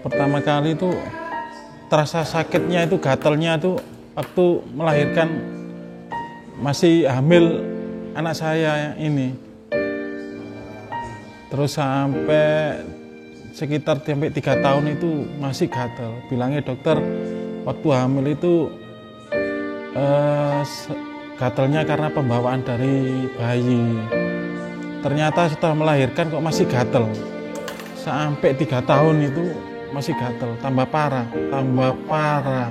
Pertama kali itu terasa sakitnya itu, gatalnya itu waktu melahirkan, masih hamil anak saya ini. Terus sampai sekitar 3 tahun itu masih gatal. Bilangnya dokter waktu hamil itu gatalnya karena pembawaan dari bayi. Ternyata setelah melahirkan kok masih gatal. Sampai 3 tahun itu masih gatal, tambah parah, tambah parah.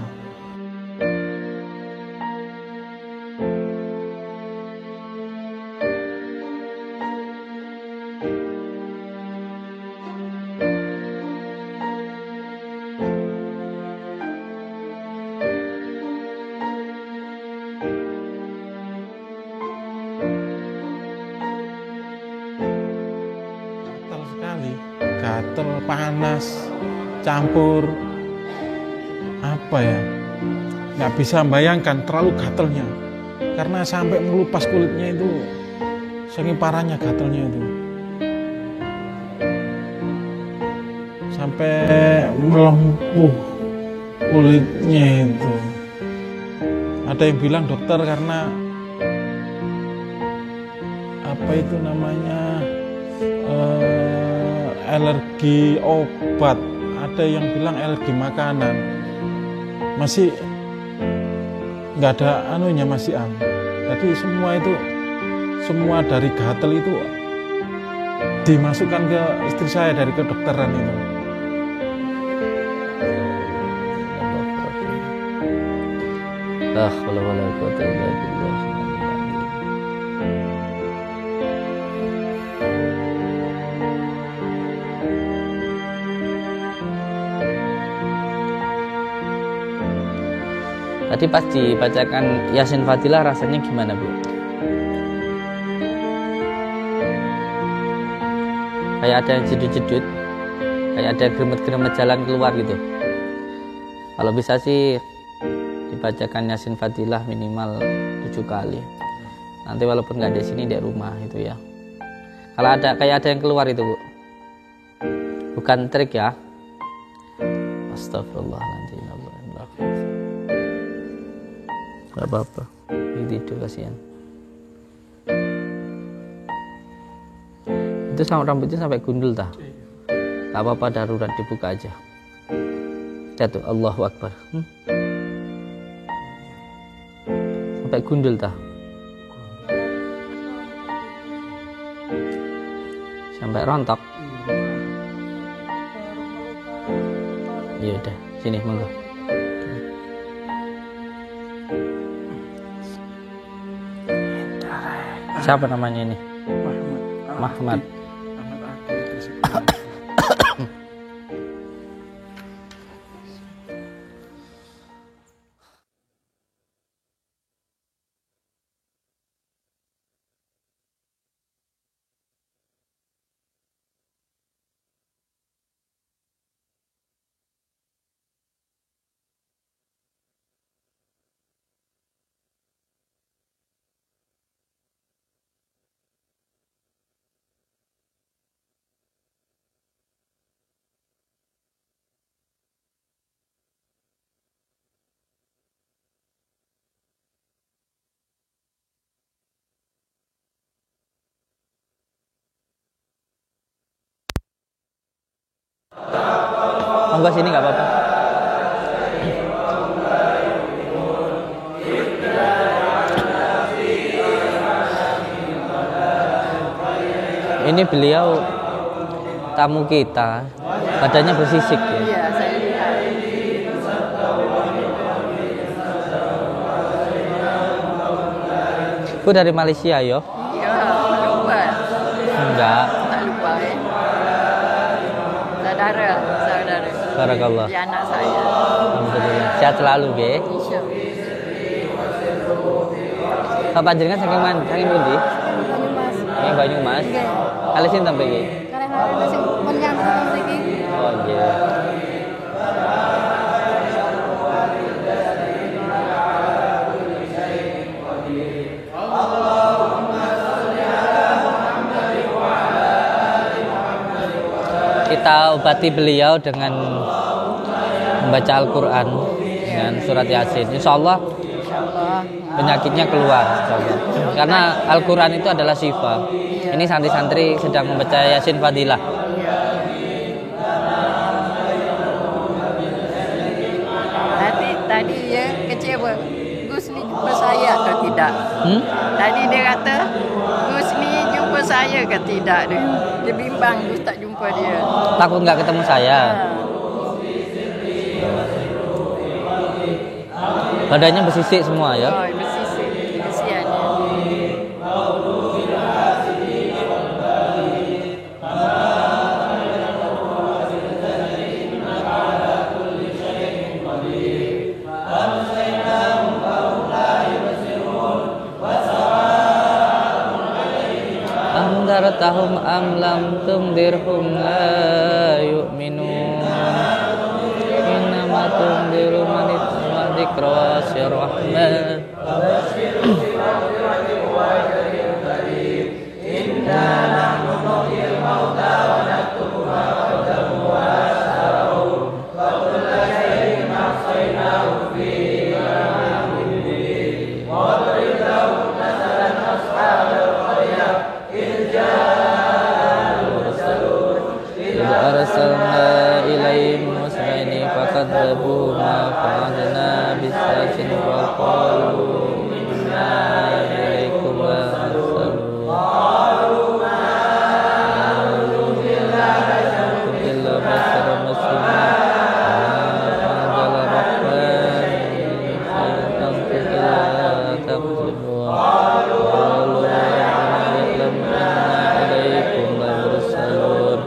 Gatal sekali, gatal, panas, campur apa ya, nggak bisa bayangkan terlalu gatalnya, karena sampai melupas kulitnya itu, saking parahnya gatalnya itu, sampai melempuh kulitnya itu. Ada yang bilang dokter karena apa itu namanya alergi obat, ada yang bilang alergi makanan, masih nggak ada anunya, masih jadi semua itu, semua dari gatal itu dimasukkan ke istri saya dari kedokteran itu. Tadi pas dibacakan Yasin Fadilah rasanya gimana, Bu? Kayak ada yang jedut-jedut, kayak ada yang geremet-geremet jalan keluar gitu. Kalau bisa sih dibacakan Yasin Fadilah minimal 7 kali. Nanti walaupun nggak di sini, di rumah itu ya. Kalau ada kayak ada yang keluar itu, Bu, bukan trik ya. Astagfirullahaladzim. Gak apa-apa, tidur kasihan. Itu sama rambutnya sampai gundul dah. Gak apa-apa, darurat, dibuka aja. Jatuh, Allahu Akbar. Sampai gundul dah. Sampai rontok. Ya udah, sini monggo. Siapa namanya ini? Mahmad. Monggo sini nggak apa-apa. Ini beliau tamu kita, badannya bersisik ya. Iya, saya lihat. Bu dari Malaysia yo? Iya, lupa. Enggak. Tak lupa ya. Saudara. Barakallah. Dia anak saya. Alhamdulillah. Sehat selalu, Ge. InsyaAllah. Pak panjenengan saking man, saking pundi? Banyumas. Ini Banyumas. Nggih. Kali sinten iki? Karena sing menyambut mriki. Oh, nggih. Kita obati beliau dengan membaca Al-Quran dengan surat Yasin. Insya Allah penyakitnya keluar. Insya Allah. Karena Al-Quran itu adalah syifa. Ini santri-santri sedang membaca Yasin Fadilah. Tadi ya kecewa. Gus ni jumpa saya atau tidak? Tadi dia kata Gus ni jumpa saya ke tidak dia. Dia bimbang Gus tak jumpa dia. Takut nggak ketemu saya. Badannya bersisik semua ya. Oh, bersisik. Kesian dia. Andartahum am lam tundirhum la yu'minun. Innama tundiru man ittaba dzikra rahman. Arsalna ilaihim muslimin fakadzabuna fa'adna bisasin wa qalu inna ilaikum mursalun. Illa basyaran muslimin fa'adala rahman fa'antum illa takzibun. Qalu na'lam inna ilaikum mursalun.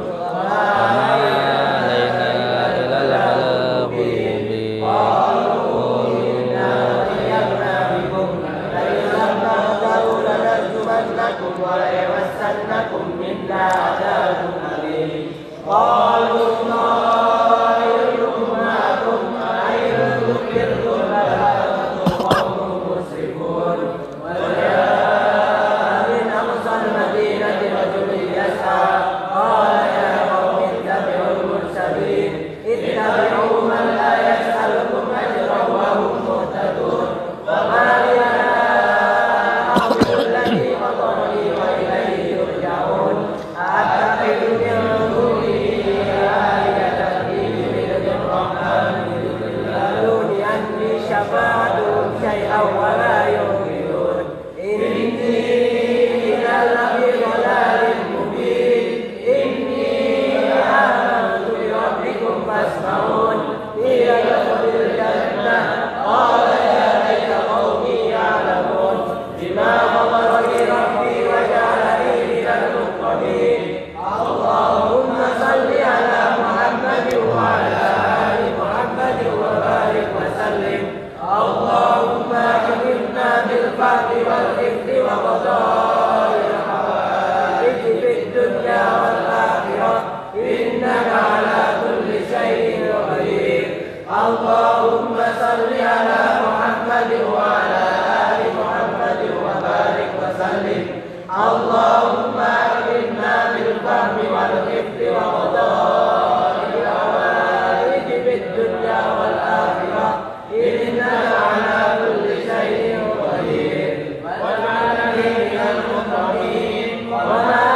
Wa ma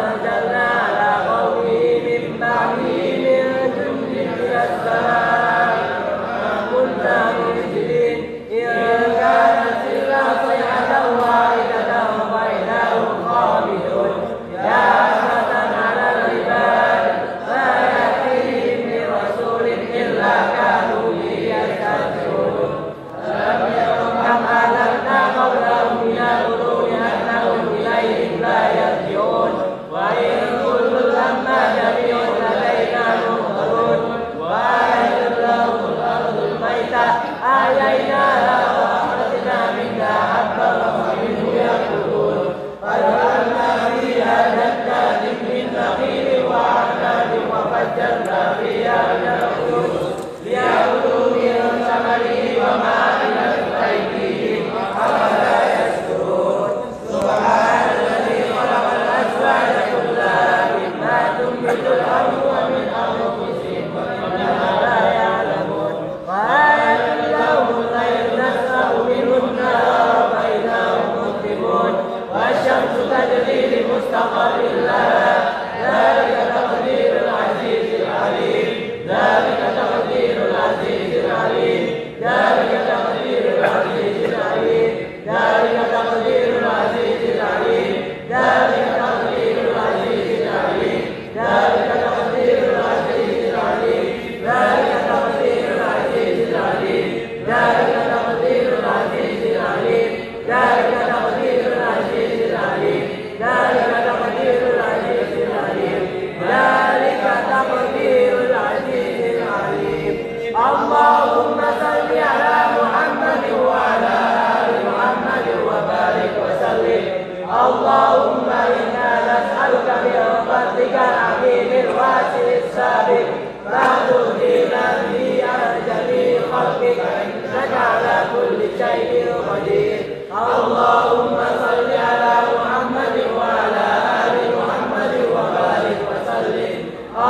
anzalna ala qawmi min ba'di آييناها وأخرجنا منها حبا ومنه يأكلون فجعلنا فيها جنات من نخيل وأعناب وفجرنا فيها من العيون ليأكلوا من ثمره وما عملت أيديهم أفلا يشكرون سبحان الذي خلق الأزواج كلها مما تنبت الأرض ومن أنفسهم ومما لا يعلمون وآية لهم الليل نسلخ منه النهار فإذا هم مظلمون والشمس تجري لمستقر لها ذلك تقدير العزيز العليم ذلك تقدير العزيز العليم ذلك تقدير العزيز العليم ذلك تقدير العزيز العليم ذلك تقدير العزيز العليم ذلك تقدير العزيز العليم ذلك تقدير العزيز العليم ذلك تقدير العزيز العليم ذلك تقدير العزيز العليم ذلك تقدير العزيز العليم ذلك تقدير العزيز العليم اللهم صل على محمد وعلى آل محمد وبارك وسلم اللهم إنا نسألك برحمتك العظيم الواسع السابق لا تهدينا به على جميع خلقك إنك على كل شيء قدير اللهم صل على محمد وعلى آل محمد وبارك وسلم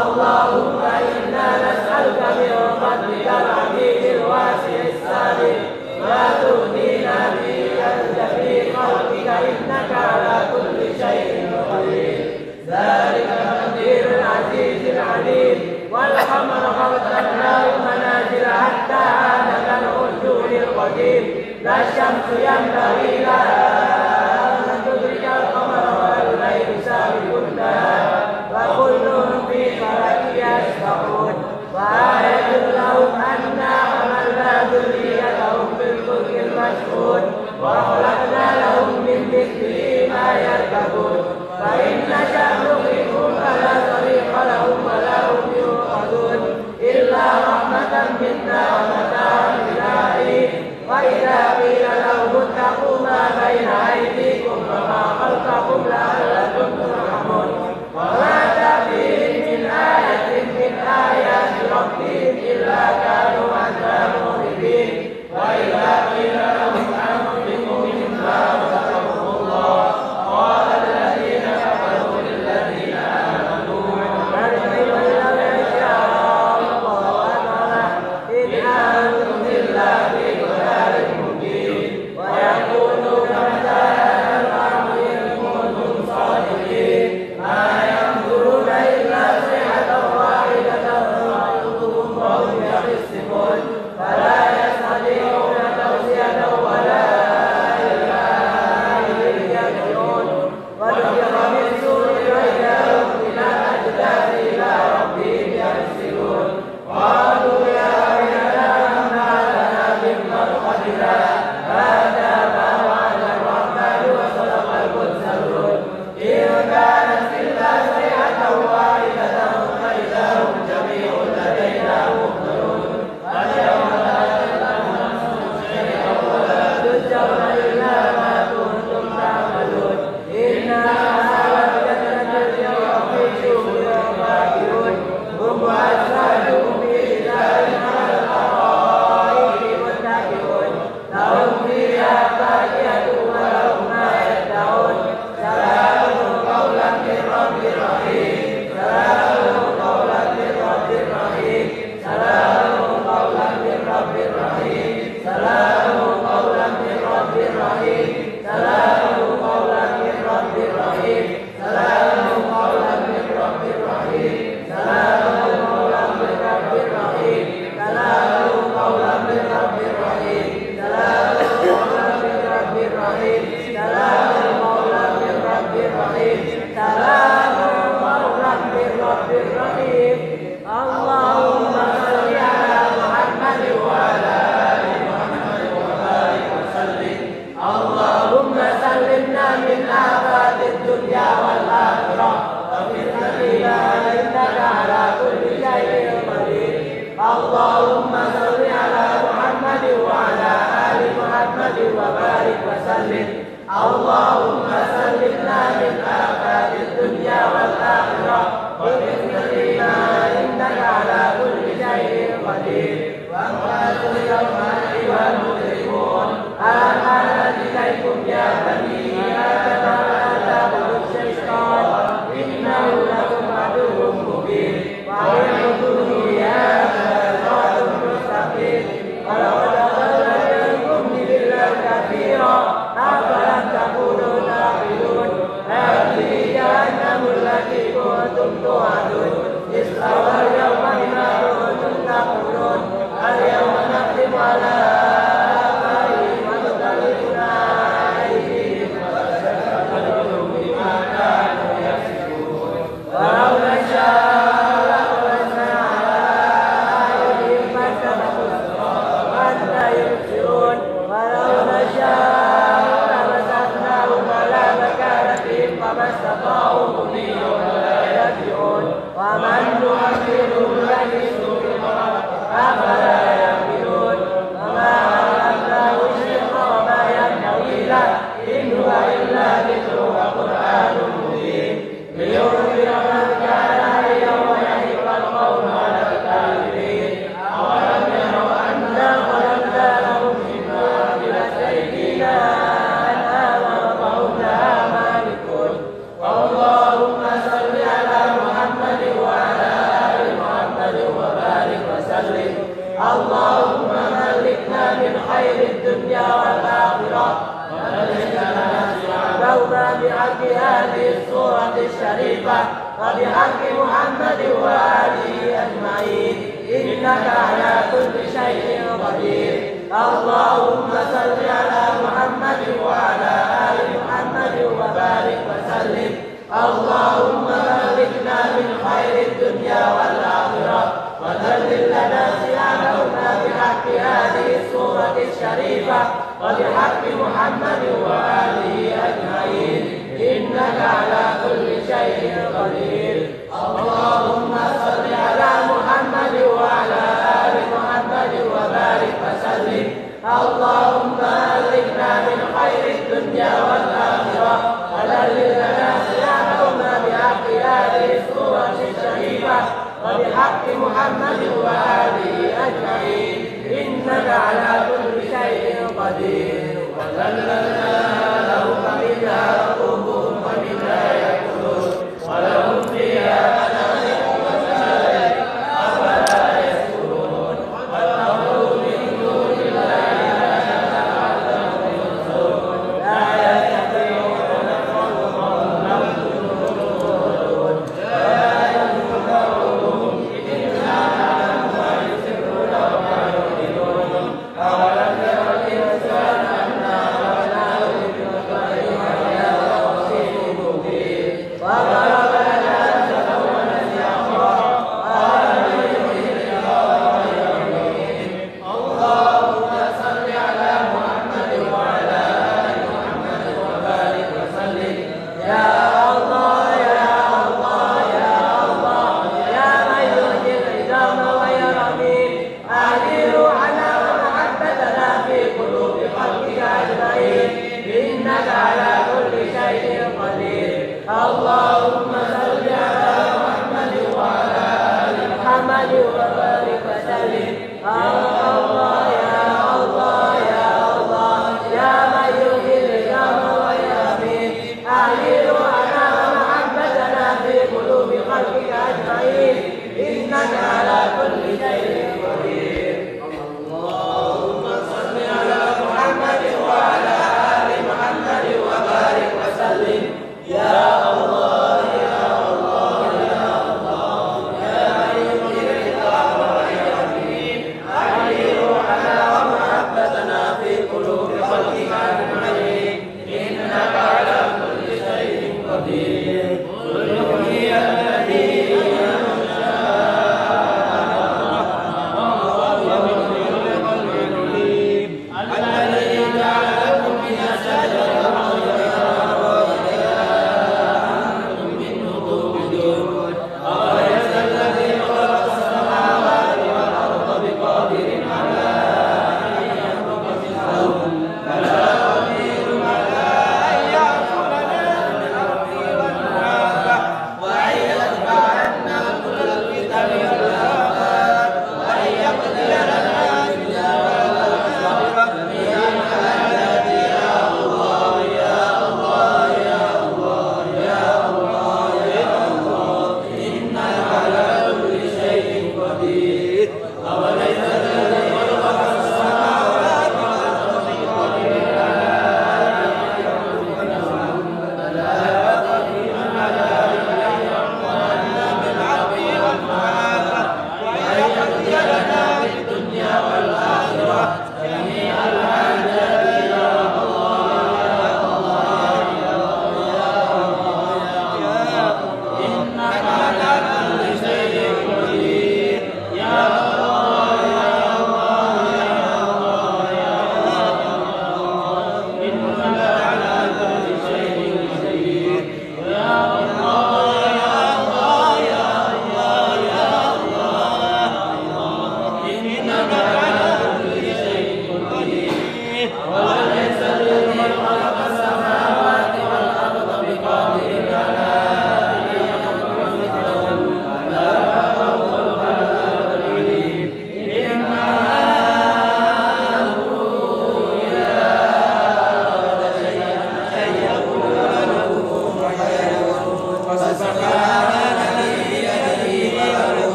اللهم إنا نسألك برحمتك العظيم الواسع السابق لا تهدينا به على جميع خلقك إنك على كل شيء قدير ذلك تقدير العزيز العليم والقمر قدرناه منازل حتى عاد كالعرجون القديم لا الشمس ينبغي لها أن تدرك القمر ولا الليل سابق النهار وكلهم في فلك يسبحون وآية لهم أنا حملنا ذريتهم بالفلك المشحون وخلقنا لهم من مثله ما يركبون فإن نشأ نغرقهم فلا طريق لهم ولا هم ينقذون إلا رحمة منا ومتاعا إلى حين وإذا قيل لهم اتقوا ما بين أيديكم وما خلفكم لعلكم ترحمون وما تأتيهم من آية من آيات ربهم إلا كانوا عنها معرضين وإذا قيل لهم أنفقوا مما رزقكم الله قال الذين كفروا وسلم اللهم سلمنا من آفات الدنيا والآخرة وبإذننا إنك على كل شيء قدير وأنت اليوم أيها المسلمون آمنت إليكم يا بني آدم ولا تعبدوا الشيطان إنه لكم عدو مبين واعبدوني إياه صراط مستقيم ولقد أضلكم ضلالا كثيرا أفلم تكونوا تعقلون هذه جهنم التي كنتم توعدون اصلوها اليوم بما كنتم تقولون اليوم نختم على أفواههم ونبلغنا أيديهم ونشهد بما كانوا يكسبون ولو نشاء لطمسنا على أعينهم فاستبقوا الصراط وأنت يبصرون ولو نشاء لمسخناهم على مكانتهم فما استطاعوا مضيا ولا يرجعون ومن نؤخرهم يلبسوا في الأرض أفلا يعقلون وما علمناه الشرك وما ينبغي له إن هو إلا ذكر وقرآن مبين لينذر من كان حيا ويحق القول على الكافرين أولم يروا أنا خلقنا لهم مما عملت أيدينا أنعاما فهم لها مالكون اللهم صل على محمد وعلى آل محمد وبارك وسلم اللهم ملكنا من خير الدنيا والآخرة وملكنا سعدونا بحق هذه السورة الشريفة وبحق محمد وآله أجمعين إنك على كل شيء قدير اللهم صل على محمد وعلى آل محمد وبارك وسلم اللهم ملكنا من خير الدنيا والآخرة وذلل لنا صيامنا بحق هذه السورة الشريفة وبحق محمد وآله أجمعين إنك على كل شيء قدير اللهم صل على محمد وعلى آل محمد وبارك وسلم اللهم ملكنا من خير الدنيا والآخرة وذلل لنا صيامنا بحق هذه السورة الشريفة وبحق محمد وآله أجمعين إنك على كل شيء قدير وذللنا لهم فمنها ركوبهم ومنها يأكلون ولهم فيها منافع ومشارب أفلا يشكرون واتخذوا من دون الله آلهة لعلهم ينصرون لا يستطيعون نصرهم وهم لهم جنود ولا ينصرهم إلا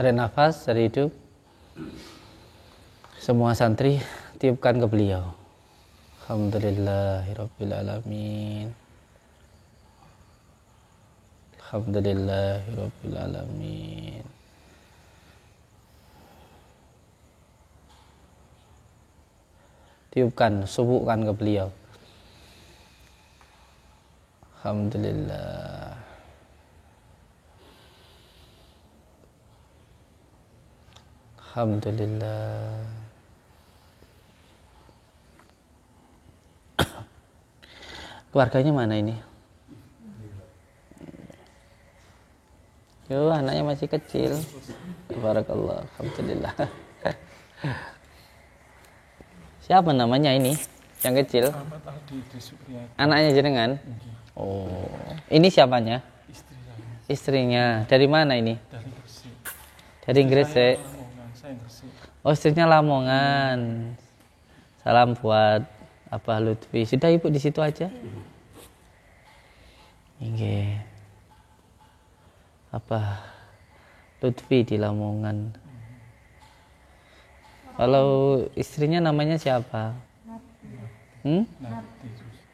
Tarik nafas dari hidup. Semua santri tiupkan ke beliau. Alhamdulillahirabbil alamin. Alhamdulillahirabbil alamin. Tiupkan, subukkan ke beliau. Alhamdulillah. Alhamdulillah. Keluarganya mana ini? Yo, anaknya masih kecil. Barakallah. Alhamdulillah. Siapa namanya ini? Yang kecil? Anaknya jenengan? Oh, ini siapanya? Istrinya. Dari mana ini? Dari Gresik. Oh, istrinya Lamongan. Salam buat Abah Lutfi. Sudah Ibu di situ aja? Nggih. apa Lutfi di Lamongan. Kalau istrinya namanya siapa? Narti.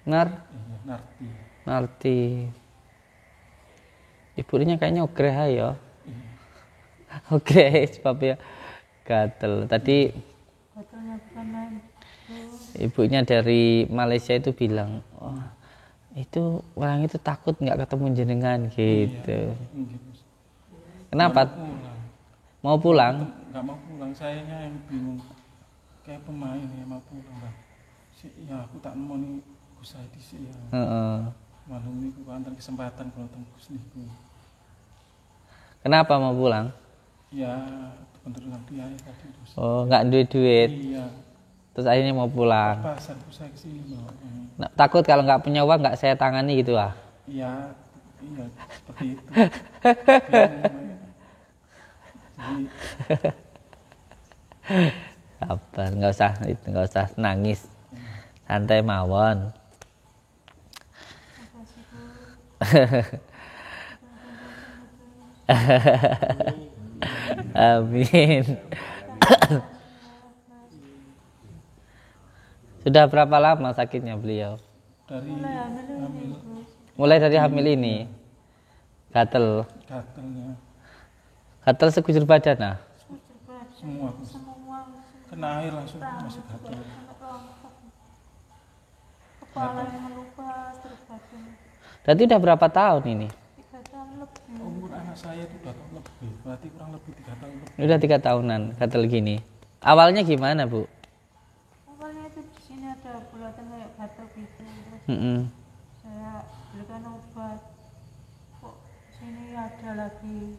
Nar? Iya, Narti. Narti. Ibunya kayaknya ogre ya. Ogre sebabnya gatel. Tadi ibunya dari Malaysia itu bilang, oh, itu orang itu takut nggak ketemu jenengan gitu. Kenapa? Mau pulang? Nggak mau pulang, sayanya yang bingung. Kayak pemain ya mau pulang lah. Ya aku tak mau nih usai di sini. Malam ini aku antar kesempatan kalau tembus niku. Kenapa mau pulang? Ya bentuk biaya tadi terus. Oh, nggak duit. Iya. Terus akhirnya mau pulang. Pasar saya kesini mau. Nah, takut kalau nggak punya uang nggak saya tangani gitu ah? Iya, seperti itu. Sabar, nggak usah nangis, santai mawon. Amin. Sudah berapa lama sakitnya beliau? Mulai dari hamil ini. Gatel. Gatel sekujur badan nah. Semua. Kena air langsung masuk gatel. Kepala yang melupas terus badan. Berarti udah berapa tahun ini? 3 tahun lebih. Umur anak saya itu udah lebih, berarti kurang lebih 3 tahun lebih. Udah 3 tahunan gatel gini. Awalnya gimana Bu? Awalnya itu di sini ada bulatan kayak gatal gitu. Terus saya belikan obat. Kok sini ada lagi.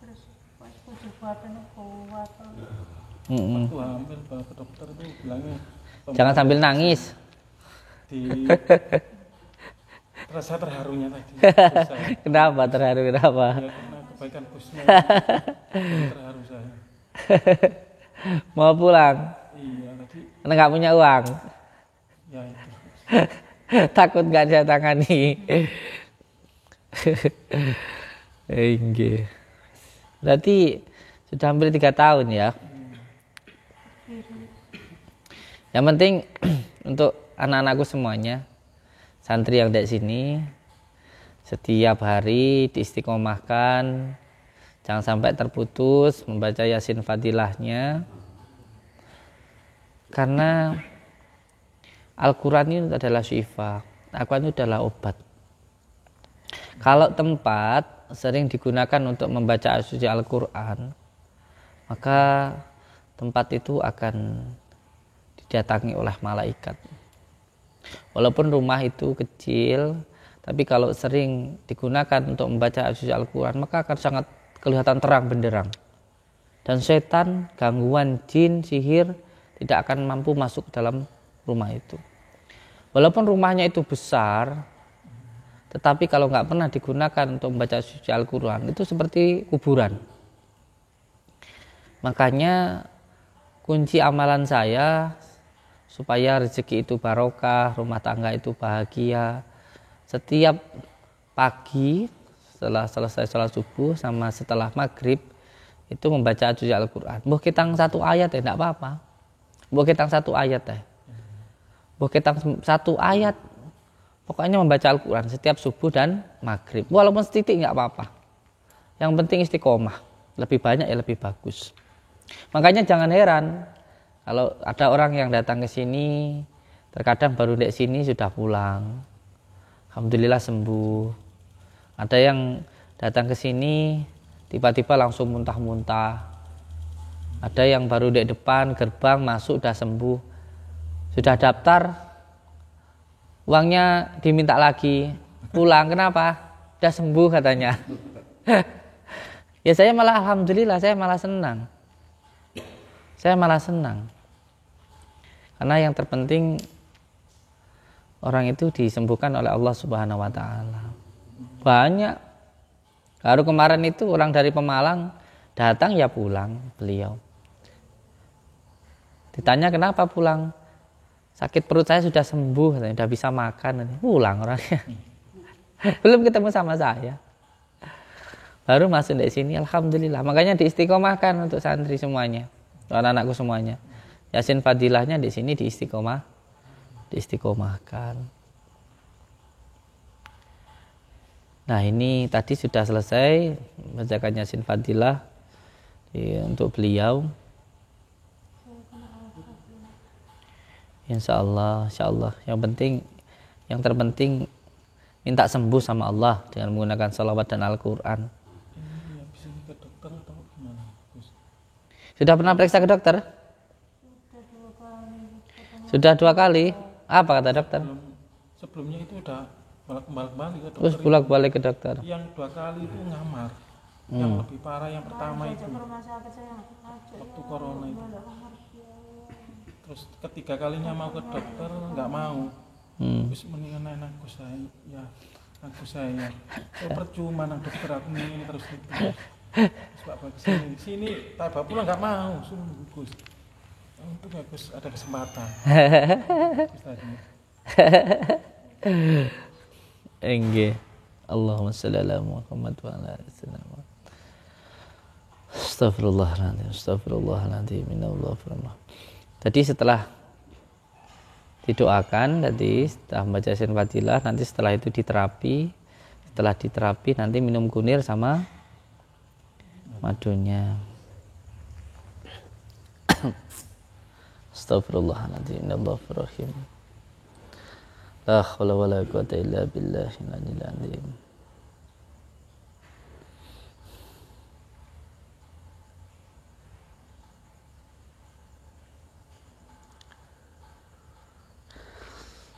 Terus pas sekujur badan kuat. Waktu hamil bawa ke dokter itu bilangnya Jangan sambil nangis. di rasa terharunya tadi. Kenapa terharu? Kenapa? Ya, karena kebaikan Kusnya terharu saya. Mau pulang? Iya tadi. Karena nggak punya uang. Ya itu. Takut nggak saya tangani. Enggak. Berarti sudah hampir 3 tahun ya. Yang penting untuk anak-anakku semuanya, santri yang dari sini, setiap hari diistiqomahkan, jangan sampai terputus membaca Yasin Fadilahnya, karena Al-Quran ini adalah syifa, Al-Quran itu adalah obat. Kalau tempat sering digunakan untuk membaca suci Al-Quran, maka tempat itu akan didatangi oleh malaikat. Walaupun rumah itu kecil, tapi kalau sering digunakan untuk membaca suci Al-Quran, maka akan sangat kelihatan terang benderang. Dan setan, gangguan, jin, sihir tidak akan mampu masuk ke dalam rumah itu. Walaupun rumahnya itu besar, tetapi kalau nggak pernah digunakan untuk membaca suci Al-Quran, itu seperti kuburan. Makanya kunci amalan saya supaya rezeki itu barokah, rumah tangga itu bahagia, setiap pagi setelah selesai sholat subuh sama setelah maghrib itu membaca suci Al-Quran. Mbah kitang 1 ayat ya tidak apa-apa. Mbah kitang 1 ayat ya. Mbah kitang 1 ayat. Pokoknya membaca Al-Quran setiap subuh dan maghrib. Walaupun setitik nggak apa-apa. Yang penting istiqomah. Lebih banyak ya lebih bagus. Makanya jangan heran kalau ada orang yang datang ke sini, terkadang baru di sini sudah pulang. Alhamdulillah sembuh. Ada yang datang ke sini tiba-tiba langsung muntah-muntah. Ada yang baru di depan gerbang masuk sudah sembuh. Sudah daftar, uangnya diminta lagi. Pulang kenapa? Sudah sembuh katanya. Ya saya malah alhamdulillah, saya malah senang. Saya malah senang. Karena yang terpenting orang itu disembuhkan oleh Allah Subhanahu wa taala. Banyak. Baru kemarin itu orang dari Pemalang datang ya pulang beliau. Ditanya kenapa pulang? Sakit perut saya sudah sembuh, sudah bisa makan. Pulang orangnya. Belum ketemu sama saya. Baru masuk dari sini, alhamdulillah. Makanya diistiqomahkan untuk santri semuanya, anak-anakku semuanya. Yasin Fadilahnya di sini diistiqomahkan. Nah, ini tadi sudah selesai bacakan Yasin Fadilah untuk beliau. Insya Allah. Yang terpenting minta sembuh sama Allah dengan menggunakan salawat dan Al-Quran. Sudah pernah periksa ke dokter? Sudah 2 kali. Apa kata dokter? Sebelumnya itu udah bolak-balik ke dokter. Terus bolak-balik ke dokter. Yang 2 kali itu ngamar. Yang lebih parah yang pertama itu waktu corona itu. Terus ketiga kalinya mau ke dokter nggak mau. Terus mendingan aku saya. Percuma nang dokter aku ini terus itu. Terus Bapak sini Bapak pulang nggak mau, sungguh Gus. Untuk Gus ada kesempatan. Enggak. Allahumma shalli ala Muhammad wa ala ali sayyidina. Astagfirullahaladzim. Tadi setelah didoakan, setelah membaca Yasin Fadilah, nanti setelah itu diterapi. Setelah diterapi nanti minum kunir sama madunya. Astagfirullahaladzim. Innallahur rahim. La haula wala quwwata illa billahil aliyyil azim.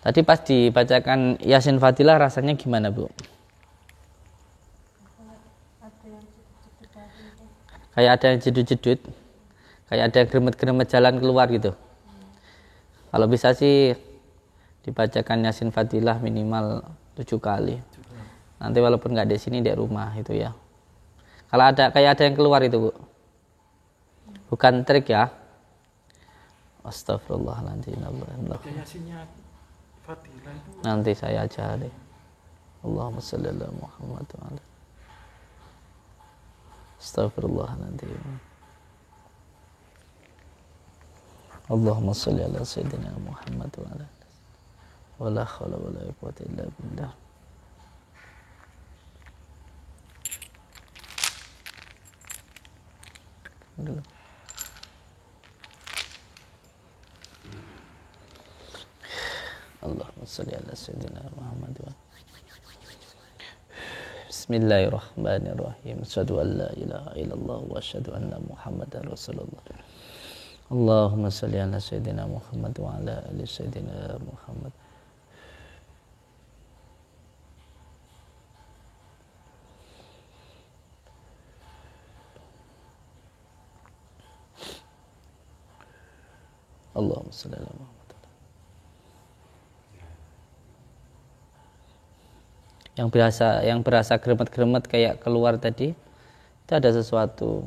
Tadi pas dibacakan Yasin Fadilah rasanya gimana, Bu? Kayak ada yang jedut-jedut, kayak ada yang geremet-geremet jalan keluar gitu. Kalau bisa sih dibacakan Yasin Fadilah minimal 7 kali. Nanti walaupun nggak di sini, di rumah itu ya. Kalau ada kayak ada yang keluar itu, Bu. Bukan trik ya. Astagfirullahaladzim. Yasinnya Fadilah itu Nanti saya ajari. Allahumma shalli ala Muhammad wa ala. Astagfirullahaladzim. Allahumma shalli ala sayyidina Muhammad wa ala. Wala haula wala quwwata illa billah. Allahumma shalli ala sayyidina Muhammad wa Bismillahirrahmanirrahim. Asyhadu an la ilaha illallah wa asyhadu anna Muhammadar Rasulullah. Allahumma shalli ala sayyidina Muhammad wa ala ali sayyidina Muhammad. Allahumma shalli ala Muhammad. Yang berasa geremet-geremet kayak keluar tadi, itu ada sesuatu.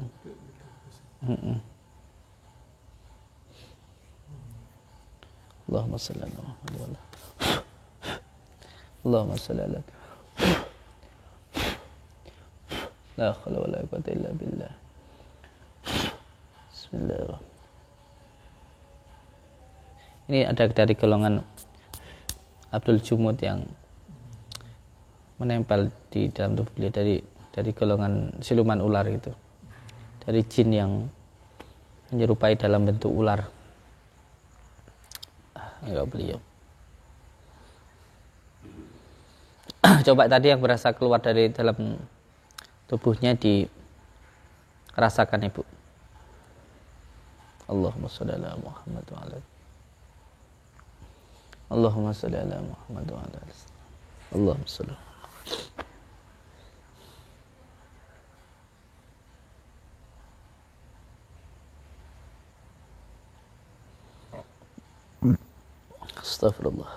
Allahumma shalli ala Muhammad. Allahumma shalli ala la haula wala quwwata illa billah. Bismillahirrahmanirrahim. Ini ada dari golongan Abdul Jumud yang menempel di dalam tubuh beliau, dari golongan siluman ular itu, dari jin yang menyerupai dalam bentuk ular. Enggak beliau. Coba tadi yang berasa keluar dari dalam tubuhnya dirasakan, Ibu. Allahumma shalli ala Muhammad wa ala. Allahumma shalli ala Muhammad wa ala. Allahumma shalli. Astagfirullah.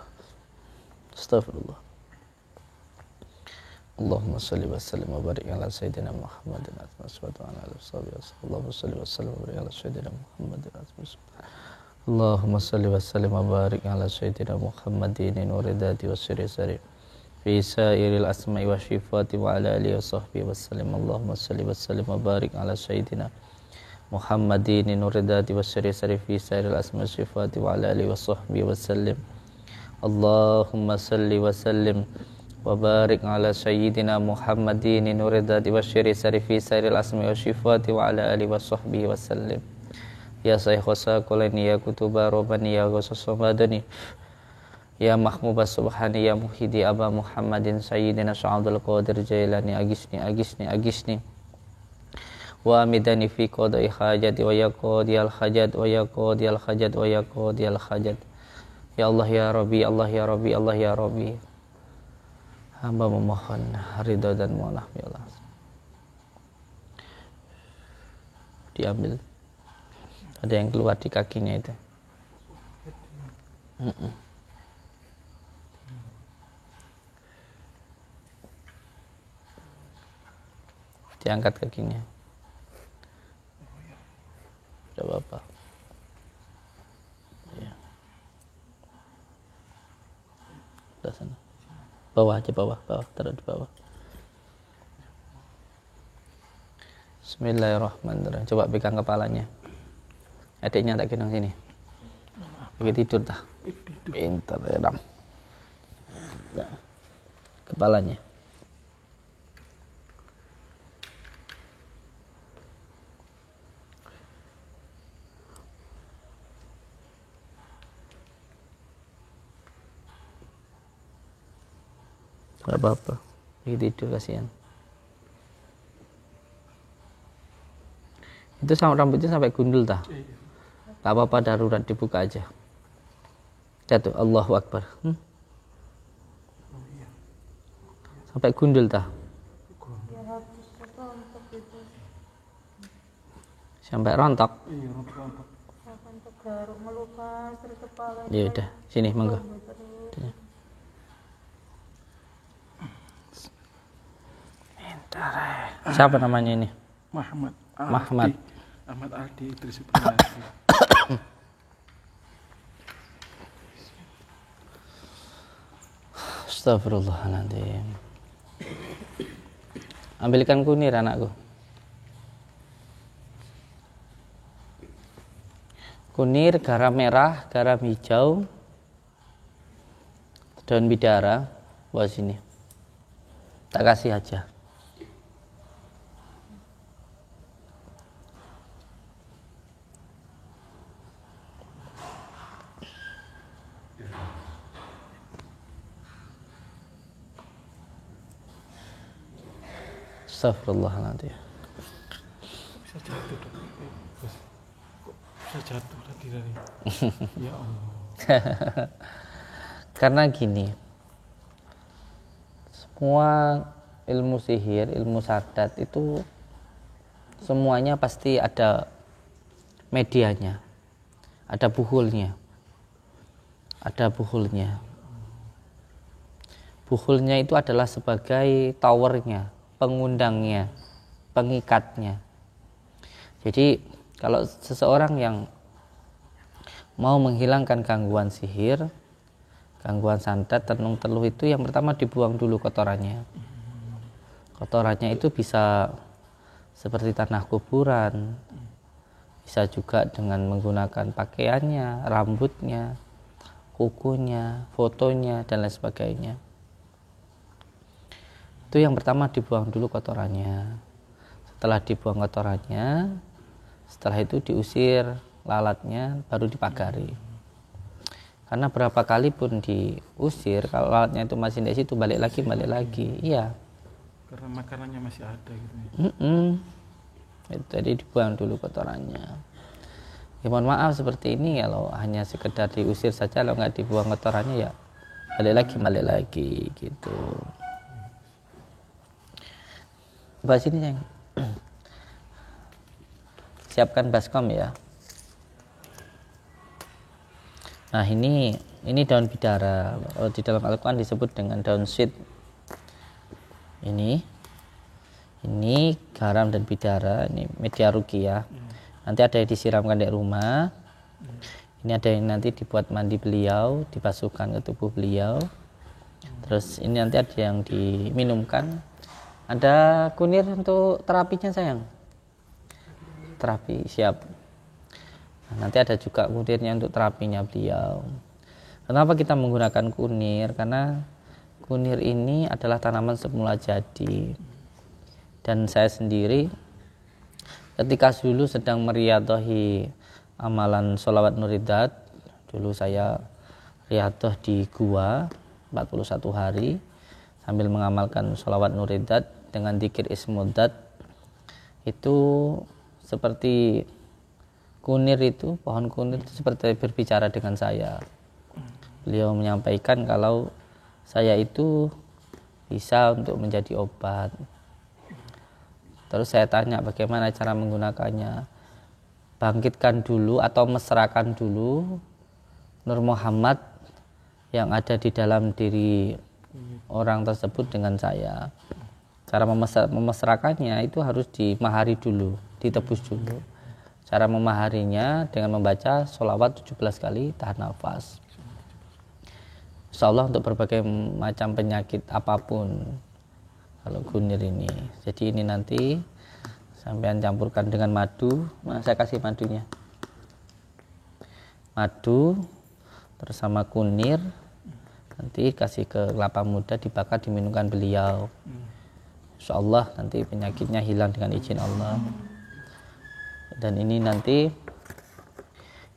Allahumma salli wa sallim wa barik ala sayyidina Muhammadin wa ala alihi wasallam. Allahumma salli wa sallim wa barik ala sayyidina Muhammadin. Allahumma salli wa sallim wa barik ala sayyidina Muhammadin nuridati wa sirri sari. fi sairil asma'i wa syifati wa ala alihi wa sahbihi wa sallim. Allahumma salli wa sallim wa barik ala sayyidina Muhammadin nuridati wa syari fi sairil asma'i wa syifati wa ala alihi wa sahbihi wa sallim. Allahumma salli wa sallim wa barik ala sayyidina Muhammadin nuridati wa syari fi sairil asma'i wa syifati wa ala alihi wa sahbihi wa sallim. Ya Sayyidha Qulani ya Kutuba Robani ya Ghasus Samadani ya Mahmubas Subhani ya Muhidi Aba Muhammadin Sayyidina Sya'adul Qadir Jailani agisni wa amidani fi qadai hajati wa ya qadiyal hajat wa ya qadiyal hajat wa ya qadiyal hajat. Ya Allah ya Rabbi, Allah ya Rabbi, Allah ya Rabbi, hamba memohon ridha dan mualah ya Allah. Diambil, ada yang keluar di kakinya itu. Diangkat kakinya. Tidak apa-apa. Ya. Di sana. Bawah aja, bawah, taruh di bawah. Bismillahirrahmanirrahim. Coba pegang kepalanya. Adiknya tak gendong sini. Lagi tidur dah. Pintar ya, Dam. Nah, kepalanya. Gak apa-apa. Lagi tidur, kasihan. Itu sama rambutnya sampai gundul dah. Gak apa-apa, darurat dibuka aja. Jatuh, Allahu Akbar. Sampai gundul dah. Sampai rontok. Ya udah, sini monggo. Siapa namanya ini? Muhammad. Mahmad. Ahmad Aldi Idris Ibrahim. Astagfirullahaladzim. Ambilkan kunir anakku. Kunir, garam merah, garam hijau, daun bidara. Bawa sini. Tak kasih aja. Astagfirullahaladzim. Bisa jatuh dok. Bisa jatuh tadi dari. Ya Allah. Karena gini, semua ilmu sihir, ilmu sadat itu semuanya pasti ada medianya, ada buhulnya. Buhulnya itu adalah sebagai towernya, pengundangnya, pengikatnya. Jadi kalau seseorang yang mau menghilangkan gangguan sihir, gangguan santet, tenung teluh, itu yang pertama dibuang dulu kotorannya. Kotorannya itu bisa seperti tanah kuburan, bisa juga dengan menggunakan pakaiannya, rambutnya, kukunya, fotonya, dan lain sebagainya. Itu yang pertama dibuang dulu kotorannya. Setelah dibuang kotorannya, setelah itu diusir lalatnya, baru dipagari. Karena berapa kali pun diusir, kalau lalatnya itu masih di situ, balik lagi. Iya. Karena makanannya masih ada gitu. Jadi dibuang dulu kotorannya. Ya mohon maaf seperti ini, kalau hanya sekedar diusir saja, kalau nggak dibuang kotorannya ya balik lagi gitu. Bahas ini yang siapkan baskom ya. Nah ini daun bidara. Di dalam Al-Quran disebut dengan daun sweet. Ini garam dan bidara. Ini media ruqyah. Nanti ada yang disiramkan di rumah. Ini ada yang nanti dibuat mandi beliau, dibasuhkan ke tubuh beliau. Terus ini nanti ada yang diminumkan. Ada kunir untuk terapinya sayang? Terapi siap. Nah, nanti ada juga kunirnya untuk terapinya beliau. Kenapa kita menggunakan kunir? Karena kunir ini adalah tanaman semula jadi. Dan saya sendiri ketika dulu sedang meriadhahi amalan sholawat nuridat, dulu saya riyadhah di gua 41 hari sambil mengamalkan sholawat nuridat dengan dzikir ismudat. Itu seperti kunir itu, pohon kunir itu seperti berbicara dengan saya. Beliau menyampaikan kalau saya itu bisa untuk menjadi obat. Terus saya tanya bagaimana cara menggunakannya. Bangkitkan dulu atau mesrakan dulu Nur Muhammad yang ada di dalam diri orang tersebut dengan saya. Cara memesrakannya itu harus dimahari dulu, ditebus dulu. Cara memaharinya dengan membaca sholawat 17 kali tahan nafas. Insya Allah untuk berbagai macam penyakit apapun kalau kunir ini. Jadi ini nanti sampean campurkan dengan madu. Nah, saya kasih madunya. Madu terus sama kunir. Nanti kasih ke kelapa muda, dibakar, diminumkan beliau. Insya Allah nanti penyakitnya hilang dengan izin Allah. Dan ini nanti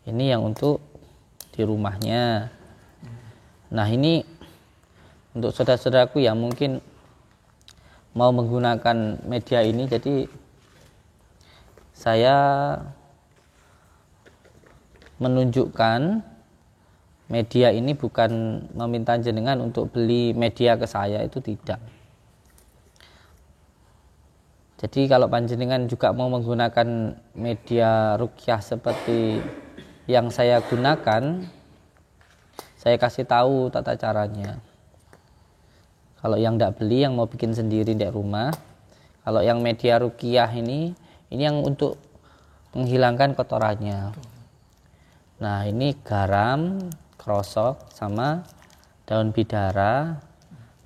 ini yang untuk di rumahnya. Nah ini untuk saudara-saudaraku yang mungkin mau menggunakan media ini, jadi saya menunjukkan media ini bukan meminta jenengan untuk beli media ke saya, itu tidak. Jadi kalau panjenengan juga mau menggunakan media ruqyah seperti yang saya gunakan, saya kasih tahu tata caranya. Kalau yang tidak beli, yang mau bikin sendiri di rumah. Kalau yang media ruqyah ini yang untuk menghilangkan kotorannya. Nah ini garam, krosok, sama daun bidara.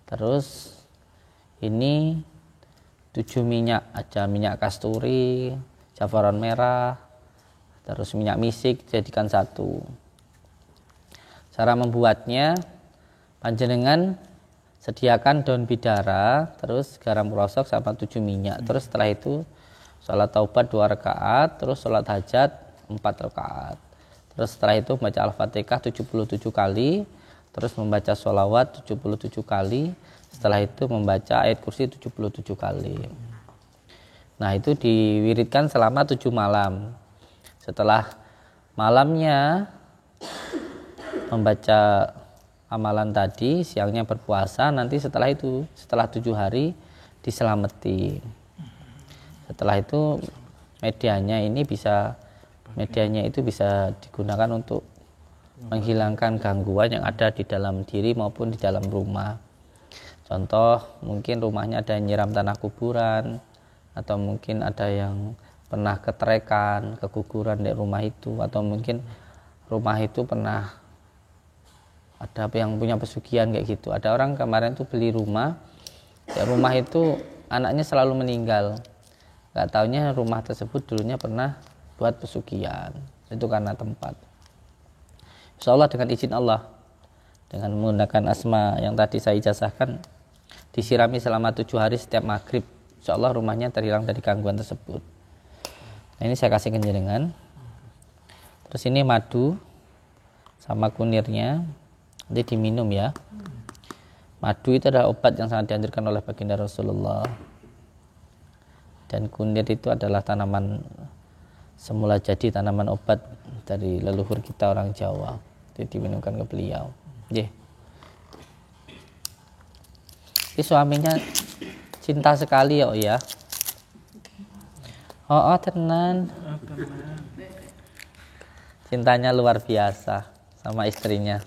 Terus ini 7 minyak, ada minyak kasturi, jafaron merah, terus minyak misik, jadikan satu. Cara membuatnya, panjenengan sediakan daun bidara, terus garam krosok sama 7 minyak. Terus setelah itu sholat taubat 2 rakaat, terus sholat hajat 4 rakaat. Terus setelah itu membaca Al-Fatihah 77 kali, terus membaca sholawat 77 kali, setelah itu membaca ayat kursi 77 kali. Nah itu diwiridkan selama 7 malam. Setelah malamnya membaca amalan tadi, siangnya berpuasa, nanti setelah itu, setelah 7 hari diselamati. Setelah itu medianya itu bisa digunakan untuk menghilangkan gangguan yang ada di dalam diri maupun di dalam rumah. Contoh, mungkin rumahnya ada yang nyiram tanah kuburan, atau mungkin ada yang pernah keterekan, keguguran di rumah itu, atau mungkin rumah itu pernah ada yang punya pesugihan kayak gitu. Ada orang kemarin tuh beli rumah, ya rumah itu anaknya selalu meninggal. Gak taunya rumah tersebut dulunya pernah buat pesugihan. Itu karena tempat. Insya Allah dengan izin Allah, dengan menggunakan asma yang tadi saya ijazahkan, disirami selama 7 hari setiap maghrib, insya Allah rumahnya terhilang dari gangguan tersebut. Nah ini saya kasih kenjenengan. Terus ini madu sama kunirnya, nanti diminum ya. Madu itu adalah obat yang sangat dianjurkan oleh baginda Rasulullah. Dan kunir itu adalah tanaman semula jadi, tanaman obat dari leluhur kita orang Jawa. Itu diminumkan ke beliau. Nggih. Ini suaminya cinta sekali ya. Oh tenan. Cintanya luar biasa sama istrinya.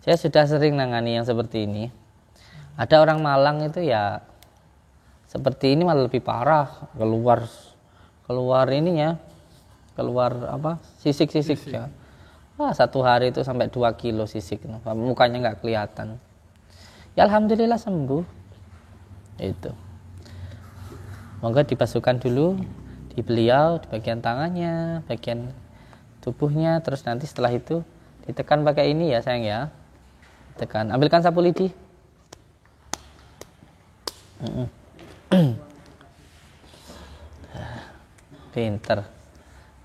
Saya sudah sering nangani yang seperti ini. Ada orang Malang itu ya seperti ini malah lebih parah, keluar ininya, keluar apa? Sisik-sisik ya. 1 hari itu sampai 2 kilo sisik, mukanya nggak kelihatan. Ya alhamdulillah sembuh. Itu. Monggo dibasuhkan dulu di beliau, di bagian tangannya, bagian tubuhnya, terus nanti setelah itu ditekan pakai ini ya sayang ya. Tekan, ambilkan sapu lidi. Pinter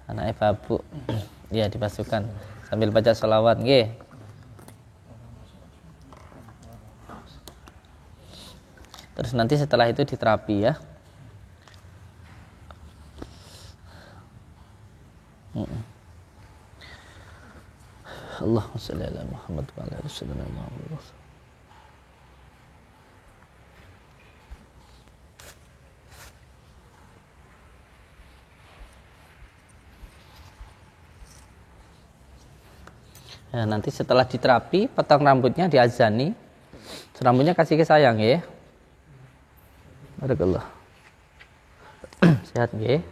anaknya babu. Ya dibasuhkan sambil baca sholawat nggih. Terus nanti setelah itu diterapi ya. Allahumma shalli ala Muhammad wa ala ali sayyidina Muhammad. Nah, nanti setelah diterapi, potong rambutnya, diazani. Rambutnya kasih ke sayang ya. Barakallah. Sehat ya.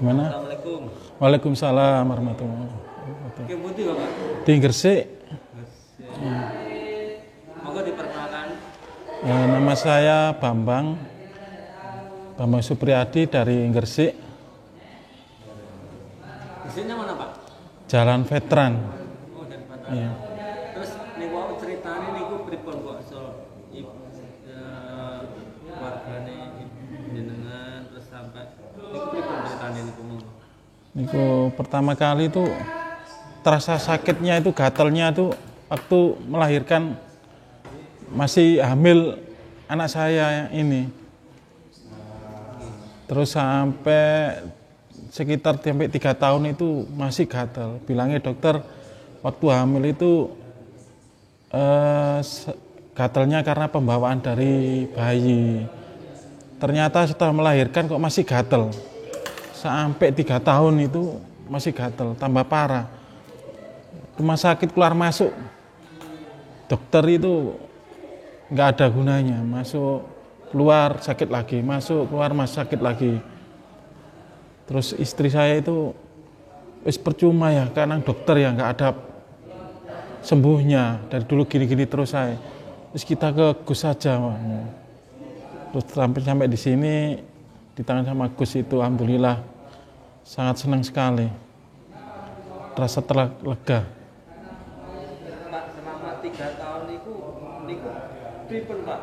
Gimana? Assalamualaikum. Waalaikumsalam warahmatullahi wabarakatuh. Oke, putih Bapak. Di Gresik. Monggo diperkenalkan. Nama saya Bambang Supriyadi dari Gresik, Di sini mana Pak? Jalan Veteran. Oh, dari Batam. Iya. Terus niku ceritane niku pripun kok wargane jenengan terus sampai niku pripun ceritane niku monggo. Niku pertama kali itu terasa sakitnya itu, gatelnya itu waktu melahirkan, masih hamil anak saya ini. Terus sampai sekitar 3 tahun itu masih gatal. Bilangnya dokter waktu hamil itu gatalnya karena pembawaan dari bayi. Ternyata setelah melahirkan kok masih gatal. Sampai 3 tahun itu masih gatal, tambah parah. Rumah sakit keluar masuk. Dokter itu nggak ada gunanya, masuk keluar sakit lagi, masuk keluar sakit lagi. Terus istri saya itu wis percuma ya, karena dokter ya nggak ada sembuhnya, dari dulu gini-gini terus saya. Terus kita ke Gus saja, terus sampai di sini ditangani sama Gus itu, alhamdulillah sangat senang sekali, terasa terlega. Pak, selama 3 tahun niku pripun Pak?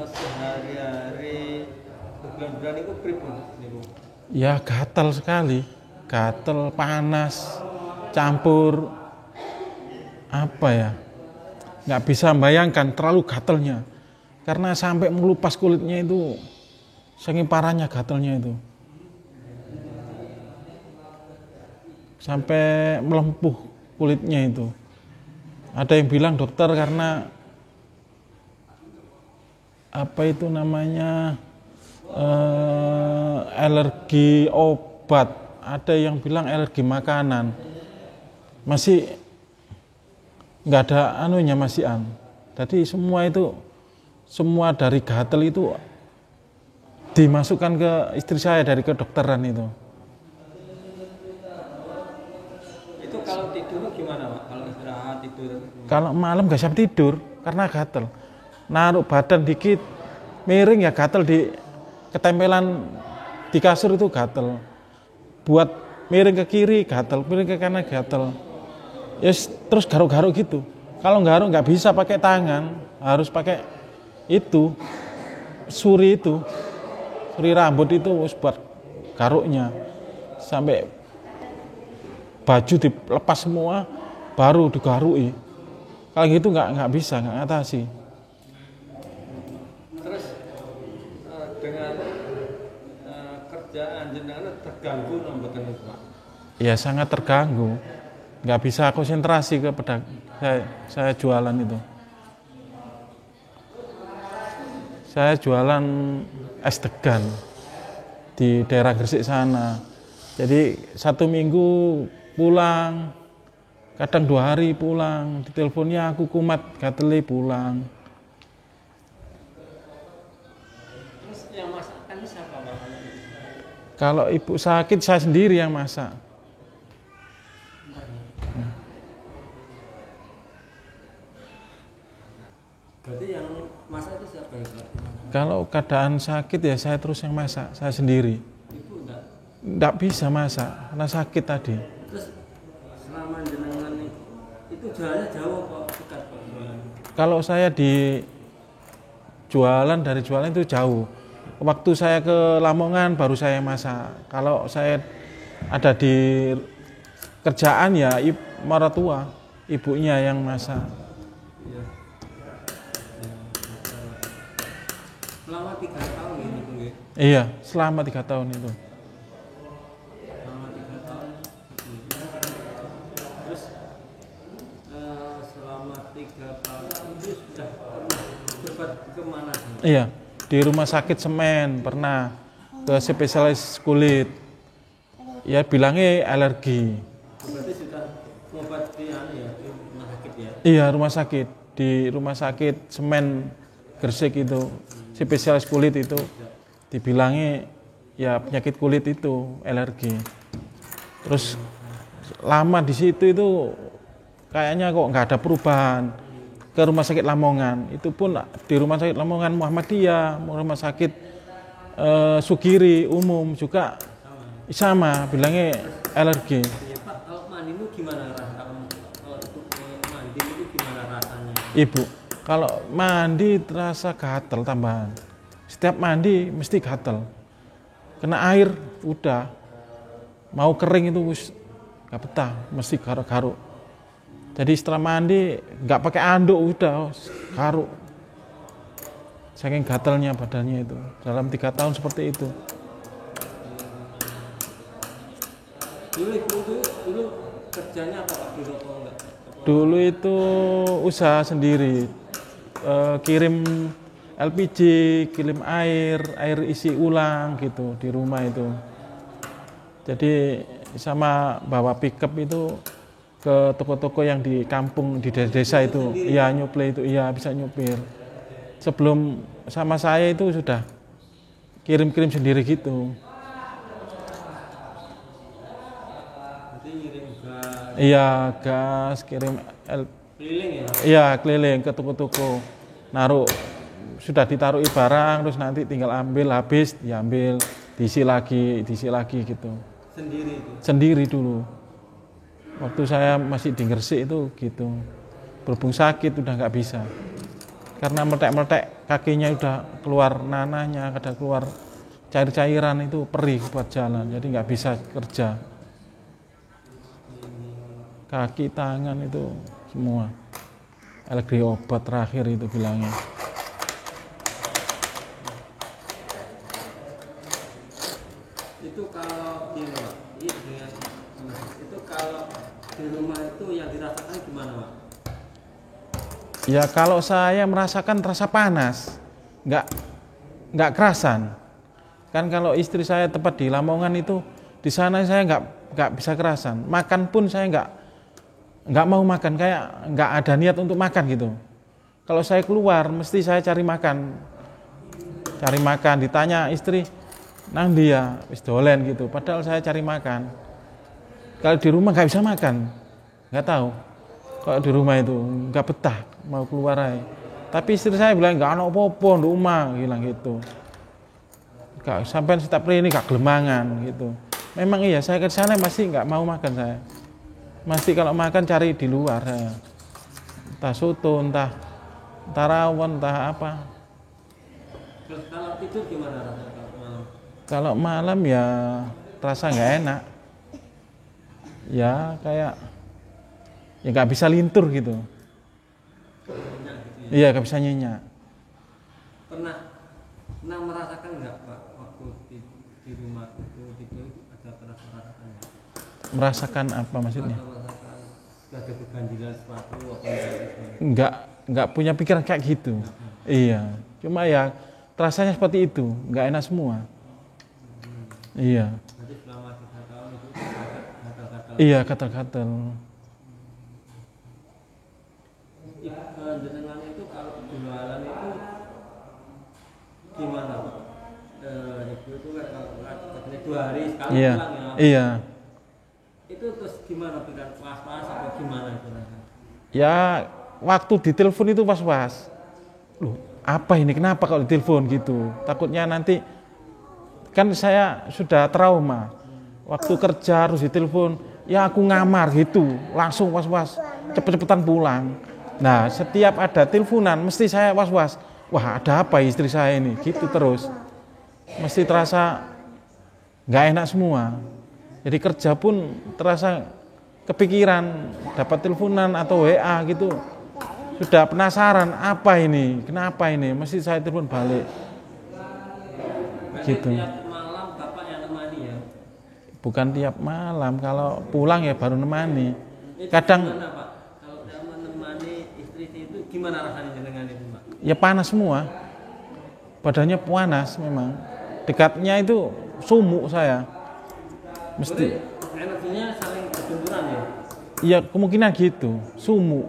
Sehari-hari bulan-bulan niku pripun niku? Ya gatal sekali, gatal, panas, campur apa ya, nggak bisa membayangkan terlalu gatalnya, karena sampai melupas kulitnya itu, saking parahnya gatalnya itu, sampai melempuh kulitnya itu. Ada yang bilang dokter karena apa itu namanya alergi obat, ada yang bilang alergi makanan, masih nggak ada anunya, masih an. Jadi semua dari gatal itu dimasukkan ke istri saya dari kedokteran itu. Itu kalau tidur gimana Pak? Kalau istirahat tidur? Kalau malam nggak bisa tidur karena gatal. Naruh badan dikit miring ya gatal, di ketempelan di kasur itu gatal. Buat miring ke kiri gatal, miring ke kanan gatal. Yes, terus garuk-garuk gitu. Kalau garuk nggak bisa pakai tangan, harus pakai itu suri rambut itu buat garuknya. Sampai baju dilepas semua baru digarui. Kalau gitu nggak bisa, nggak ngatasi. Terus dengan kerjaan jenengan terganggu mboten Pak? Ya sangat terganggu, nggak bisa konsentrasi ke pedagang. Saya jualan itu. Saya jualan es degan di daerah Gresik sana. Jadi 1 minggu pulang, kadang 2 hari pulang. Di teleponnya aku kumat, gateli pulang. Terus yang masakan siapa Pak? Kalau ibu sakit, saya sendiri yang masak. Berarti yang masak itu siapa ya Pak? Kalau keadaan sakit ya saya terus yang masak, saya sendiri. Ibu enggak? Nggak bisa masak, karena sakit tadi. Terus selama jenengan itu jalannya jauh kok, dekat Pak? Kalau saya di dari jualan itu jauh. Waktu saya ke Lamongan baru saya masak. Kalau saya ada di kerjaan ya mertua, ibunya yang masak. Iya. Selama 3 tahun ini Bu. Iya, selama 3 tahun itu. Selama 3 tahun. Terus selama 3 tahun itu sudah berobat kemana? Iya, di rumah sakit Semen pernah, ke spesialis kulit. Ya bilangnya alergi. Berarti sudah obat di rumah sakit ya? Iya, rumah sakit. Di rumah sakit Semen Gresik itu, spesialis kulit itu dibilangnya ya penyakit kulit itu, alergi. Terus lama di situ itu kayaknya kok nggak ada perubahan. Ke rumah sakit Lamongan, itu pun di rumah sakit Lamongan Muhammadiyah, rumah sakit Sugiri umum juga sama, bilangnya alergi. Ya, Pak, kalau mandimu gimana rasanya? Kalau mandi itu gimana rasanya? Ibu, kalau mandi terasa gatel tambahan. Setiap mandi mesti gatel. Kena air udah mau kering itu nggak betah, mesti garuk-garuk. Jadi setelah mandi nggak pakai anduk udah garuk. Saking gatelnya badannya itu. Dalam 3 tahun seperti itu. Dulu kerjanya apa Pak? Dulu itu usaha sendiri. Kirim LPG, kirim air isi ulang gitu di rumah itu. Jadi sama bawa pickup itu ke toko-toko yang di kampung, di desa itu. Iya, nyuplai itu, iya bisa nyupir. Sebelum sama saya itu sudah kirim-kirim sendiri gitu. Berarti ngirim gas. Iya, gas, kirim Keliling ya? iya, keliling ke toko-toko. Naruh, sudah ditaruhi barang, terus nanti tinggal ambil, habis diambil, diisi lagi gitu. Sendiri itu? Sendiri dulu. Waktu saya masih di Gresik itu gitu. Berhubung sakit udah nggak bisa. Karena meletek-meletek kakinya udah keluar nanahnya, kadang keluar cair-cairan itu perih buat jalan. Jadi nggak bisa kerja. Kaki, tangan itu semua. Alergi obat terakhir itu bilangnya. Itu kalau kalau di rumah itu yang dirasakan gimana Pak? Ya kalau saya merasakan rasa panas, nggak kerasan. Kan kalau istri saya tepat di Lamongan itu, di sana saya nggak bisa kerasan. Makan pun saya nggak mau makan, kayak nggak ada niat untuk makan gitu. Kalau saya keluar, mesti saya cari makan, ditanya istri, nang dia, wis dolen gitu. Padahal saya cari makan. Kalau di rumah nggak bisa makan, nggak tahu. Kalau di rumah itu nggak betah, mau keluar aja. Tapi istri saya bilang nggak ada apa-apa di rumah, bilang gitu. Nggak sampai setiap hari ini nggak gelemangan gitu. Memang iya, saya ke sana masih nggak mau makan saya. Masih kalau makan cari di luar saya. Entah soto, entah rawon, entah apa. Terus kalau tidur gimana rasanya malam? Kalau malam ya terasa nggak enak. Ya kayak ya nggak bisa lintur gitu. Iya nggak bisa nyenyak. Pernah merasakan nggak Pak waktu di rumah itu ada pernah merasakan nggak? Merasakan apa maksudnya? Merasakan ada keganjilan sepatu Nggak punya pikiran kayak gitu. Iya. Cuma ya rasanya seperti itu, nggak enak semua. Iya. Jadi selama 3 tahun itu gatal-gatal. Iya, gatal-gatal. Jenengan itu kalau jualan itu gimana Pak? Ibu itu kan kalau 2 hari sekali Iya. pulang ya. Iya. Itu terus gimana? Pikiran was-was atau gimana itu? Ya waktu ditelepon itu was-was. Loh, apa ini? Kenapa kalau ditelepon gitu? Takutnya nanti kan saya sudah trauma. Waktu kerja harus ditelepon, ya aku ngamar gitu, langsung was-was, cepet-cepetan pulang. Nah, setiap ada teleponan mesti saya was-was. Wah, ada apa istri saya ini? Gitu terus. Mesti terasa nggak enak semua. Jadi kerja pun terasa kepikiran, dapat teleponan atau WA gitu. Sudah penasaran, apa ini? Kenapa ini? Mesti saya telepon balik. Gitu. Tiap malam Bapak yang nemani ya? Bukan tiap malam, kalau pulang ya baru nemani. Itu Kadang gimana Pak? Kalau menemani istri itu gimana rasanya dengan itu Pak? ya panas semua. Badannya panas memang. Dekatnya itu sumuk saya. Mesti. Energinya saling berbenturan ya? Iya kemungkinan gitu, sumuk.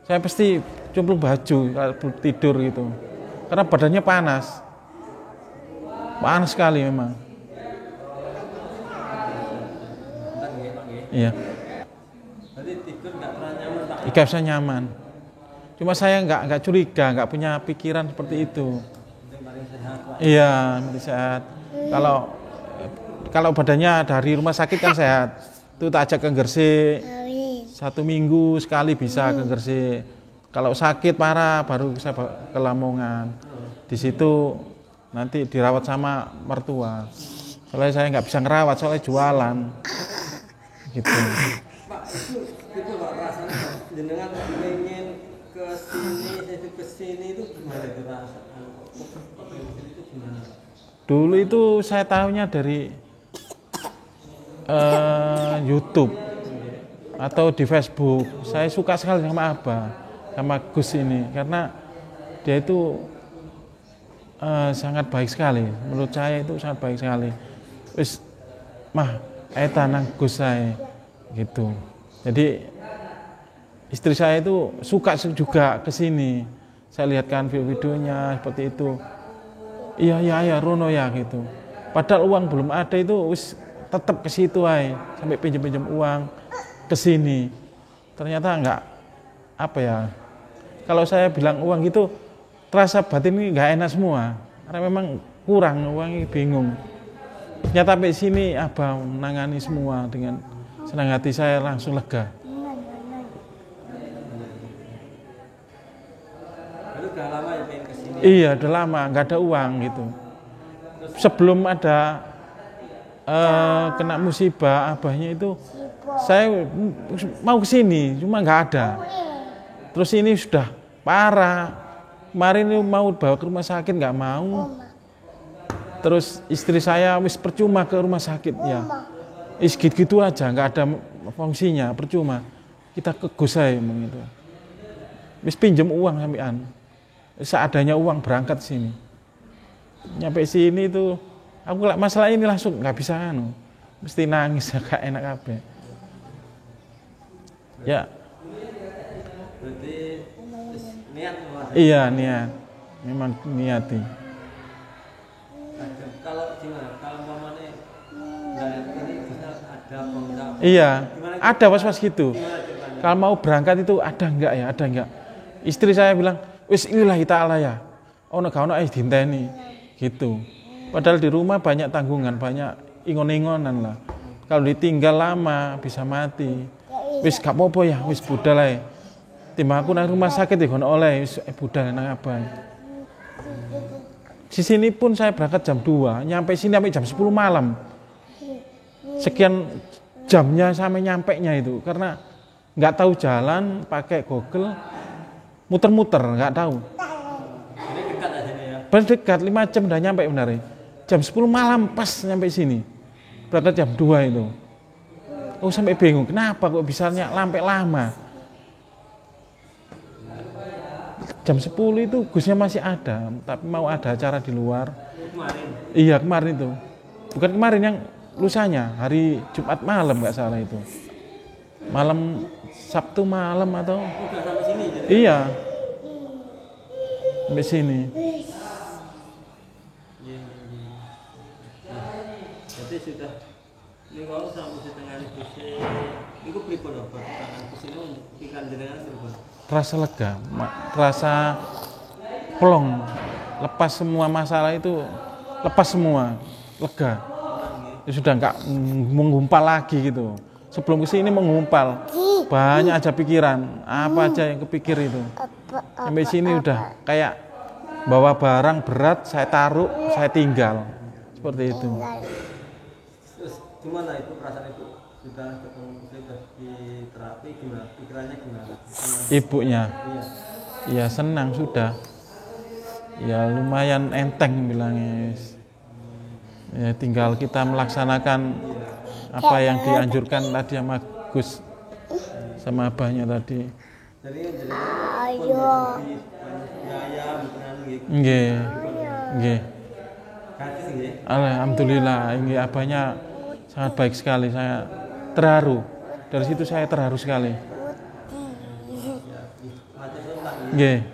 Saya pasti cemplung baju kalau tidur gitu. Karena badannya panas. Panas sekali memang. Iya. Berarti tidur nggak pernah nyaman Pak? Nggak bisa nyaman. Cuma saya nggak curiga, nggak punya pikiran seperti itu. Yang paling sehat Pak. Iya, masih sehat. Kalau badannya dari rumah sakit kan sehat. Itu tak ajak ke Gresik. 1 minggu sekali bisa ke Gresik. Kalau sakit parah baru saya ke Lamongan. Di situ nanti dirawat sama mertua. Soalnya saya nggak bisa ngerawat, soalnya jualan. Gitu. Pak, itu Pak rasanya jenengan ingin ke sini itu gimana itu rasanya? Itu gimana? Dulu itu saya tahunya dari YouTube atau di Facebook. Saya suka sekali sama Abah, sama Gus ini, karena dia itu sangat baik sekali. Menurut saya itu sangat baik sekali. Wis mah tanang Gus saya gitu. Jadi istri saya itu suka juga ke sini. Saya lihatkan videonya seperti itu. Iya Rono ya gitu. Padahal uang belum ada itu wis tetap ke situ aja, sampai pinjam uang ke sini. Ternyata enggak apa ya. Kalau saya bilang uang gitu terasa batin ini enggak enak semua. Karena memang kurang uangnya, bingung. Ternyata sampai sini Abah menangani semua dengan senang hati, saya langsung lega. Itu udah lama ya pengen ke sini? Iya, udah lama, nggak ada uang gitu. Sebelum ada kena musibah abahnya itu, saya mau ke sini, cuma nggak ada. Terus ini sudah parah. Kemarin ini mau bawa ke rumah sakit, nggak mau. Terus istri saya wis percuma ke rumah sakit ya. Gitu aja, nggak ada fungsinya, percuma. Kita ke Gus saya gitu. Wis pinjem uang sampean. Seadanya uang berangkat sini. Nyampe sini tuh aku lah masalah ini langsung nggak bisa mesti nangis, gak enak kabeh. Ya. Berarti niat Mas? Iya, niat. Memang niati. Kalau gimana? Kalau umpamanya ini bisa ada apa enggak? Iya, ada was-was gitu. Kalau mau berangkat itu ada enggak ya? Ada enggak? Istri saya bilang, wis lillahi ta'ala ya. Ono gak ono dinteni. Gitu. Padahal di rumah banyak tanggungan, banyak ingon-ingonan lah. Kalau ditinggal lama bisa mati. Wis gak apa-apa ya, wis budal ae. Timbang aku nang rumah sakit ya kono oleh wis budal nang abang. Di sini pun saya berangkat jam 2, nyampe sini sampai jam 10 malam. Sekian jamnya sampai nyampenya itu karena nggak tahu jalan, pakai Google, muter-muter nggak tahu. Ini dekat aja nih ya. Pas dekat 5 jam udah nyampe benar. Jam 10 malam pas nyampe sini. Berangkat jam 2 itu. Oh sampai bingung, kenapa kok bisa sampai lama? Jam 10 itu Gusnya masih ada, tapi mau ada acara di luar. Kemarin? Iya kemarin itu. Bukan kemarin, yang lusanya, hari Jumat malam nggak salah itu. Malam Sabtu malam atau? Udah sampai sini jadi? Iya. Sampai sini. Jadi sudah ini kalau sampai setengah Gusti itu pripun apa? Tangan Gusti itu ikan jenengan pripun? Rasa lega, rasa plong, lepas semua masalah itu, lepas semua, lega. Ya sudah nggak menggumpal lagi gitu. Sebelum kesini mengumpal, banyak aja pikiran, apa aja yang kepikir itu. Sampai sini udah kayak bawa barang berat, saya taruh, saya tinggal, seperti itu. Terus gimana itu perasaan itu? Sudah ketemu, sudah di terapi gimana? Pikirannya gimana? Ibunya, Iya. ya senang sudah. Ya lumayan enteng bilangnya. Ya tinggal kita melaksanakan apa yang dianjurkan tadi sama Gus, sama abahnya tadi. Jadi ayo. Biaya bukan gitu. Nggih. Nggih. Gratis nggih. Alhamdulillah, ini abahnya sangat baik sekali. Saya terharu. Dari situ saya terharu sekali. Nggih.